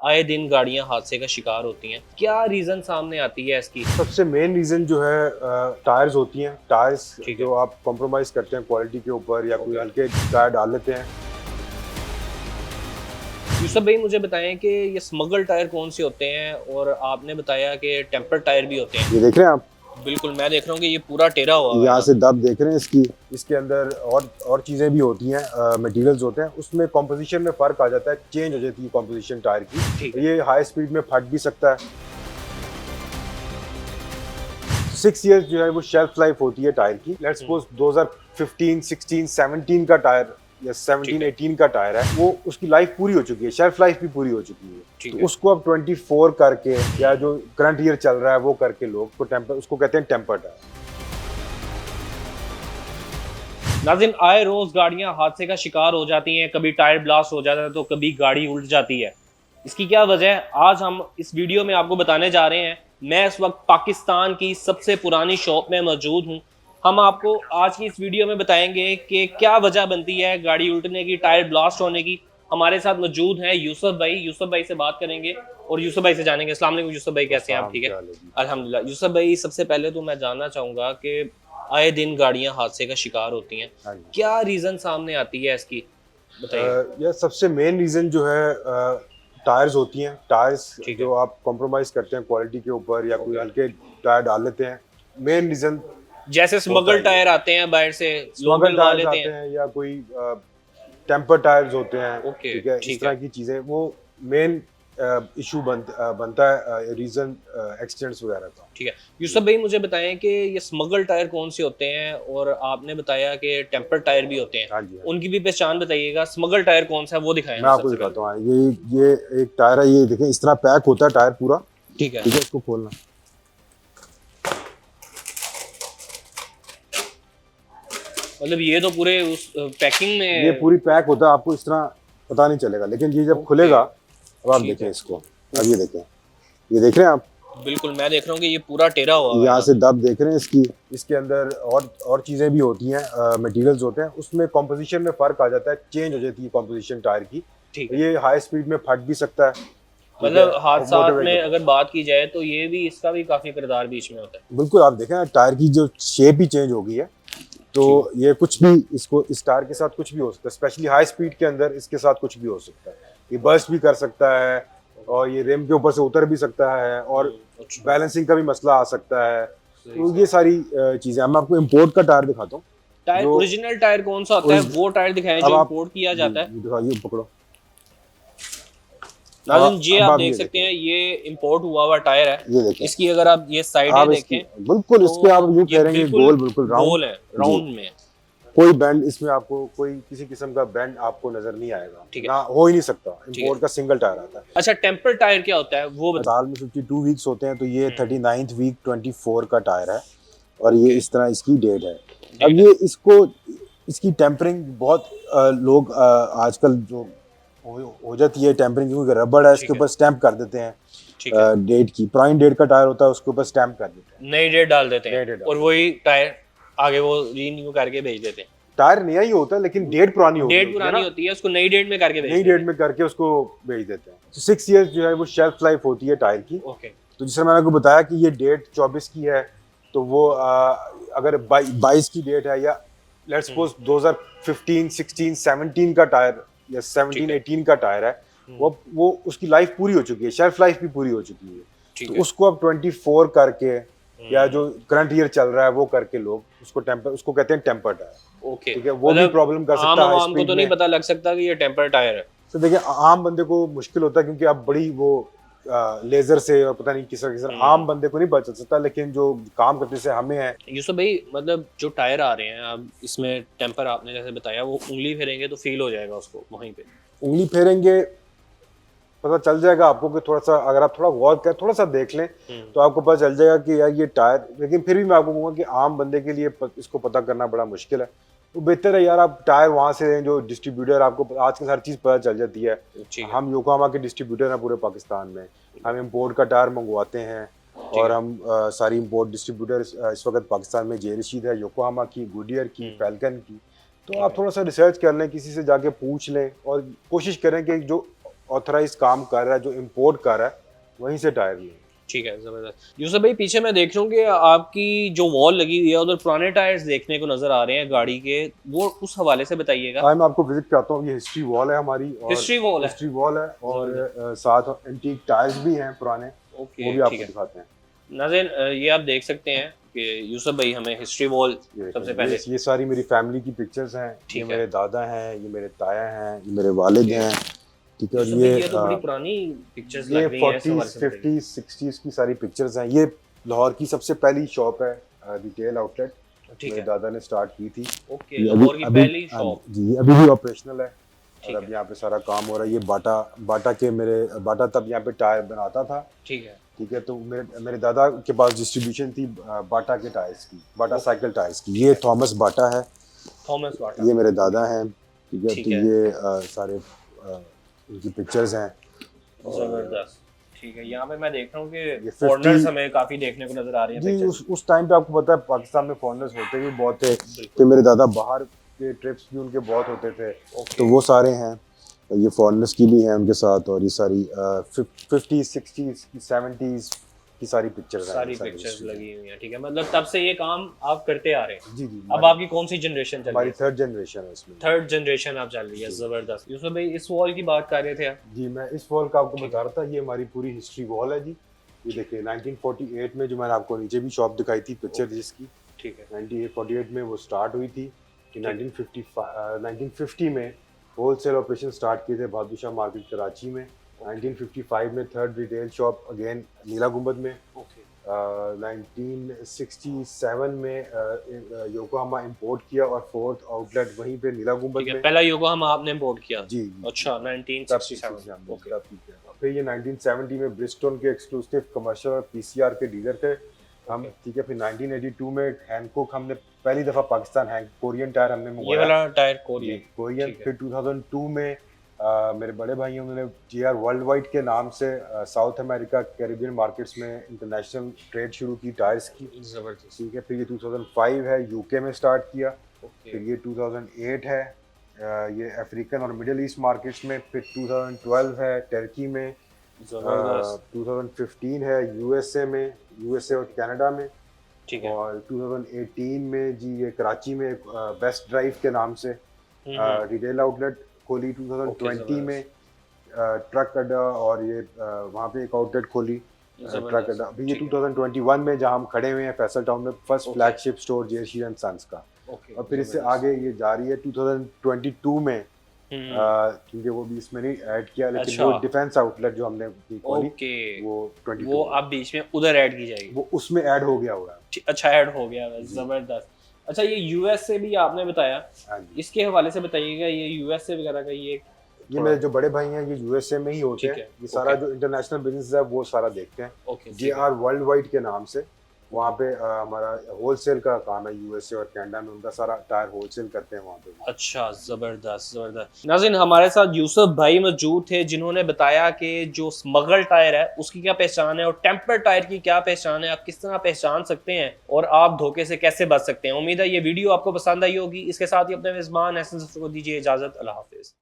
आए दिन गाड़ियां हादसे का शिकार होती हैं, क्या रीजन सामने आती है इसकी? सबसे मेन रीज़न जो है टायर्स होती हैं। टायर्स ठीक है। जो आप कॉम्प्रोमाइज़ करते हैं क्वालिटी के ऊपर या कोई ओके। हल्के टायर डाल लेते हैं। यूसुफ भाई मुझे बताएं कि ये स्मगल टायर कौन से होते हैं, और आपने बताया कि टेम्पर टायर भी होते हैं। ये देख रहे हैं आप, बिल्कुल, मैं देख रहा हूँ कि ये पूरा टेढ़ा हुआ हुआ है यहाँ ना। से दब देख रहे हैं इसकी। इसके अंदर और चीज़ें भी होती हैं, मटेरियल्स होते हैं, उसमें कॉम्पोजिशन में फ़र्क आ जाता है, चेंज हो जाती है कॉम्पोजिशन टायर की। ठीक तो है। ये हाई स्पीड में फट भी सकता है। 6 ईयर्स जो है वो शेल्फ लाइफ होती है टायर की। लेट्स सपोज 2015, 16, 17 का टायर या ठीक 17, है। 18 का टायर है, वो उसकी लाइफ पूरी हो चुकी है, शेल्फ लाइफ भी पूरी हो चुकी है। ठीक तो है। उसको अब 24 करके या जो करंट ईयर चल रहा है वो करके लोग उसको कहते हैं टेम्पर टायर। नाज़रीन, आए रोज गाड़ियां हादसे का शिकार हो जाती हैं, कभी टायर ब्लास्ट हो जाता है तो कभी गाड़ी उल्ट जाती है। इसकी क्या वजह है, आज हम इस वीडियो में आपको बताने जा रहे हैं। मैं इस वक्त पाकिस्तान की सबसे पुरानी शॉप में मौजूद हूं। हम आपको आज की इस वीडियो में बताएंगे कि क्या वजह बनती है गाड़ी उल्टने की, टायर ब्लास्ट होने की। हमारे साथ मौजूद हैं यूसुफ भाई। यूसुफ भाई से बात करेंगे और यूसुफ भाई से जानेंगे। अस्सलाम वालेकुम यूसुफ भाई, कैसे हैं आप? आसाम ठीक है, क्या लगी। अल्हम्दुलिल्लाह। यूसुफ भाई, सबसे पहले तो मैं जानना चाहूँगा कि आए दिन गाड़ियां हादसे का शिकार होती हैं, हाँ जी। क्या रीज़न सामने आती है इसकी, बताइए। यह सबसे मेन रीज़न जो है टायर्स होती हैं। टायर्स ठीक है। जो आप कॉम्प्रोमाइज़ करते हैं क्वालिटी के ऊपर या कोई ओके। हल्के टायर डाल लेते हैं, मेन रीज़न जैसे होता स्मगल है ये। टायर आते हैं बाहर से, लोग स्मगल डलवा टायर्स लेते आते हैं। हैं या कोई टेम्पर टायर्स होते हैं, ओके, ठीक है, इस ठीक तरह है। की चीज़ें वो मेन इशू बनता है, रीज़न एक्सीडेंट्स वगैरह का। ठीक है। जी। यूसुफ भाई मुझे बताएं कि ये स्मगल टायर कौन से होते हैं, और आपने बताया कि टेम्पर टायर भी होते हैं। हाँ जी, हाँ जी। उनकी भी पहचान बताइएगा। स्मगल टायर कौन सा है वो दिखाएं मैं हमें आपको सबसे दिखाता पहले। हूँ। हाँ, ये एक टायर है, ये देखें, इस तरह पैक होता है टायर पूरा। ठीक है। ठीक है, इसको खोलना। मतलब ये तो पूरे उस पैकिंग ये में। पूरी पैक होता है, आपको इस तरह पता नहीं चलेगा, लेकिन ये जब ओके। खुलेगा, अब आप ठीक देखें है। इसको। अब ये देखें, ये देख रहे हैं आप, बिल्कुल, मैं देख रहा हूँ कि ये पूरा टेढ़ा हुआ हुआ है यहाँ ना। से दब देख रहे हैं इसकी। इसके अंदर और चीज़ें भी होती हैं, मटेरियल्स होते हैं, उसमें कॉम्पोजिशन में फ़र्क आ जाता है, चेंज हो जाती है कॉम्पोजिशन टायर की। ठीक तो है। ये हाई स्पीड में फट भी सकता है, ठीक है, मतलब और मोटर हादसात में व्हीकल। अगर बात की जाए तो ये भी, इसका भी काफी किरदार बीच में होता है। बिल्कुल, आप देखें ना, टायर की जो शेप ही चेंज हो गई है। तो ठीक है। ये कुछ भी, इसको इस टायर के साथ कुछ भी हो सकता है, स्पेशली हाई स्पीड के अंदर इसके साथ कुछ भी हो सकता है। ये बर्स्ट भी कर सकता है, और ये रिम के ऊपर से उतर भी सकता है, और अच्छा। बैलेंसिंग का भी मसला आ सकता है। सही तो ये सही। सारी चीज़ें। अब मैं आपको इम्पोर्ट का टायर दिखाता हूँ। टायर, जो ओरिजिनल टायर कौन सा होता है, ओरिजिन वो टायर दिखाएं अब जो आप, इंपोर्ट किया जी जाता है। ये दिखाइए, पकड़ो। नाज़रीन, ये अब आप आप देख ये सकते देखें, हैं, ये इंपोर्ट हुआ हुआ टायर है। ये देखें। इसकी अगर आप ये साइडें आप इसकी देखें बिल्कुल, तो इसके आप यूँ ये कहेंगे बिल्कुल गोल, बिल्कुल राउंड। गोल है, जी, राउंड में। कोई बैंड इसमें आपको, कोई किसी किस्म का बैंड आपको नजर नहीं आएगा, ठीक है। ना हो ही नहीं सकता। ठीक है। इंपोर्ट का सिंगल टायर आता है। अच्छा, टेम्पर टायर क्या होता है वो बताओ। साल में 52 वीक्स होते हैं, तो ये हम्म। 39th वीक 24 का टायर है, और ये ओके। इस तरह इसकी डेट है। अब डेट है। ये इसको, इसकी टेम्परिंग बहुत लोग आजकल जो हो जाती है टेम्परिंग, क्योंकि रबड़ है, इसके ठीक है। ऊपर स्टैंप कर देते हैं ठीक है। डेट की। पुरानी डेट का टायर होता है, उसके ऊपर स्टैंप कर देते हैं, नई डेट डाल देते हैं नई डेट और डाल देते वही टायर आगे वो रीन्यू करके भेज देते हैं। हैं। टायर नया ही होता है, लेकिन डेट पुरानी हो गई डेट होती है पुरानी ना, होती है, उसको नई डेट में करके भेज नई देते डेट हैं। में करके उसको भेज देते हैं। तो 6 ईयर्स जो है वो शेल्फ लाइफ होती है टायर की। ओके। तो जैसे मैंने आपको बताया कि ये डेट 24 की है, तो वो अगर 22 की डेट है, या लेट्स सपोज 2015, 16, 17 का टायर या ठीक 17, है। 18 का टायर है, वो उसकी लाइफ पूरी हो चुकी है, शेल्फ लाइफ भी पूरी हो चुकी है। ठीक तो है। उसको अब 24 करके या जो करंट ईयर चल रहा है वो करके लोग उसको कहते हैं टेम्पर टायर। ओके। ठीक है, वो भी मतलब प्रॉब्लम कर आम सकता है हाई आवाम को स्पीड तो नहीं में। पता लग सकता कि ये टेम्पर टायर है। तो देखिए, आम बंदे को मुश्किल होता है, क्योंकि अब बड़ी वो लेजर से और पता नहीं किस आम बंदे को नहीं पता चल सकता, लेकिन जो काम करते से हमें है। यूसुफ भाई, मतलब जो टायर आ रहे हैं अब इसमें टेम्पर, आपने जैसे बताया, वो उंगली फेरेंगे तो फील हो जाएगा उसको वहीं पे। उंगली फेरेंगे, पता चल जाएगा आपको कि थोड़ा सा, अगर आप थोड़ा गौर करें, थोड़ा सा देख लें, तो आपको पता चल जाएगा कि यार ये टायर। लेकिन फिर भी मैं आपको कहूँगा कि आम बंदे के लिए इसको पता करना बड़ा मुश्किल है। तो बेहतर है यार, आप टायर वहाँ से लें जो डिस्ट्रीब्यूटर, आपको आजकल हर चीज़ पता चल जाती है। ठीक है। हम योकोहामा के डिस्ट्रीब्यूटर हैं पूरे पाकिस्तान में। हम इम्पोर्ट का टायर मंगवाते हैं, ठीक और है। हम सारी इम्पोर्ट डिस्ट्रीब्यूटर इस वक्त पाकिस्तान में जे रशीद है, योकोहामा की, गुडियर की, फैल्कन की। तो आप थोड़ा सा रिसर्च कर लें, किसी से जाके पूछ लें, और कोशिश करें कि जो ऑथराइज काम कर रहा है, जो इंपोर्ट कर रहा है, वहीं से टायर लिए। ठीक है, जबरदस्त। यूसुफ भाई पीछे मैं देख रहा हूँ कि आपकी जो वॉल लगी हुई है उधर पुराने टायर्स देखने को नजर आ रहे हैं गाड़ी के, वो उस हवाले से बताइएगा। आज मैं आपको विजिट कराता हूँ। ये हिस्ट्री वॉल है हमारी, और हिस्ट्री वॉल है, हिस्ट्री वॉल है, और साथ एंटीक टायर्स भी हैं पुराने, वो भी आपको दिखाते हैं। नाज़रीन ये आप देख सकते हैं कि यूसुफ भाई हमें हिस्ट्री वॉल सबसे पहले, ये सारी मेरी फैमिली की पिक्चर्स हैं। ये ठीक है। मेरे दादा हैं, ये मेरे ताया हैं, ये मेरे वालिद हैं, ठीक है। और यूसुफ भाई ये तो बड़ी पुरानी पिक्चर्स ये लग रही हैं, 40s 50s 60s की सारी पिक्चर्स हैं। ये लाहौर की सबसे पहली शॉप है, रिटेल आउटलेट, ठीक मेरे है। दादा ने स्टार्ट की थी। ओके, लाहौर की पहली शॉप जी, अभी भी ऑपरेशनल है, ठीक और है। अब यहाँ पे सारा काम हो रहा है। ये बाटा के मेरे बाटा तब यहाँ पे टायर बनाता था, ठीक है। ठीक है। तो मेरे दादा के पास डिस्ट्रीब्यूशन थी बाटा के टायर्स की, बाटा साइकिल टायर्स की। ये थॉमस बाटा है, थॉमस बाटा, ये मेरे दादा हैं, ठीक है। ठीक तो है। ये सारे इनकी पिक्चर्स हैं। जबरदस्त, ठीक है। यहाँ पे मैं देख रहा हूँ ये कि 50 फॉरेनर्स हमें काफी देखने को नजर आ रही हैं जी, पिक्चर्स। उस टाइम पे आपको पता है पाकिस्तान में फॉरेनर्स होते भी बहुत थे, बिल्कुल। तो मेरे दादा बाहर के ट्रिप्स भी उनके बहुत होते थे, तो वो सारे हैं। ये फॉरेनर्स की भी हैं उनके साथ, और ये सारी 50s 60s 70s की सारी पिक्चर्स हैं, सारी पिक्चर्स लगी हुई हैं, ठीक है। मतलब तब से ये काम आप करते आ रहे हैं। जी जी। अब आपकी कौन सी जनरेशन चल रही हमारी है? थर्ड जनरेशन है इसमें। थर्ड जनरेशन आप चल रही है, जबरदस्त। यूसुफ भाई इस वॉल की बात कर रहे थे आप? जी, मैं इस वॉल का आपको बता रहा था। ये हमारी पूरी हिस्ट्री वॉल है जी। ये देखिए 1948 में, जो मैंने आपको नीचे भी शॉप दिखाई थी पिक्चर जिसकी, ठीक है। 1948 में वो स्टार्ट हुई थी कि 1950 में होलसेल ऑपरेशन स्टार्ट किए थे बहादुर शाह मार्केट कराची में। 1955 में थर्ड रिटेल शॉप अगेन नीला गुंबद में। 1967 में योकोहामा इंपोर्ट किया, और फोर्थ आउटलेट वहीं पे नीला गुंबद में। पहला योकोहामा आपने इंपोर्ट किया? जी। अच्छा, 1967। ओके। फिर ये 1970 में ब्रिस्टोन के एक्सक्लूसिव कमर्शियल और पीसीआर के डीलर थे हम, ठीक है। फिर 1982 में हैंकोक हमने पहली दफा पाकिस्तान कोरियन टायर हमने ये मंगवाया, वाला टायर कोरियन। फिर 2002 में मेरे बड़े भाइयों ने जीआर वर्ल्ड वाइड के नाम से साउथ अमेरिका कैरिबियन मार्केट्स में इंटरनेशनल ट्रेड शुरू की टायर्स की, जबरदस्त, ठीक है। फिर ये 2005 है, यूके में स्टार्ट किया। ओके। फिर ये 2008 है, ये अफ्रीकन और मिडिल ईस्ट मार्केट्स में। फिर 2012 है टर्की में, 2015 है यूएसए में, यूएसए और कनाडा में, ठीक है। और 2018 में जी ये कराची में बेस्ट ड्राइव के नाम से रिटेल आउटलेट खोली। 2020 में ट्रक अड्डा, और ये वहाँ पे एक आउटलेट खोली ट्रक अड्डा। अभी ये 2021 में जहाँ हम खड़े हुए हैं फैसल टाउन में, first flagship store Jaysheer and sons का। और फिर इससे आगे ये जा रही है 2022 में, क्योंकि वो भी इसमें नहीं ऐड किया, लेकिन वो डिफेंस आउटलेट जो हमने खोली, वो 22 वो अब बीच में उधर ऐड की जाएगी, वो उसमें ऐड हो गया होगा। अच्छा, ऐड हो गया, जबरदस्त। अच्छा, ये यूएस से भी आपने बताया, इसके हवाले से बताइएगा। ये यूएस से वगैरह का ये मेरे जो बड़े भाई हैं ये यूएसए में ही होते हैं। ये सारा जो इंटरनेशनल बिजनेस है वो सारा देखते हैं जेआर वर्ल्ड वाइड के नाम से। वहाँ पे हमारा होलसेल का काम है यूएसए और कनाडा में, उनका सारा टायर होलसेल करते हैं वहाँ पे। अच्छा, जबरदस्त जबरदस्त। नाज़रीन हमारे साथ यूसुफ भाई मौजूद थे, जिन्होंने बताया कि जो स्मगल टायर है उसकी क्या पहचान है और टेम्पर टायर की क्या पहचान है, आप किस तरह पहचान सकते हैं और आप धोखे से कैसे बच सकते हैं। उम्मीद है ये वीडियो आपको पसंद आई होगी। इसके साथ ही अपने मेजबान एहसन सफर को दीजिए इजाजत। अल्लाह हाफिज।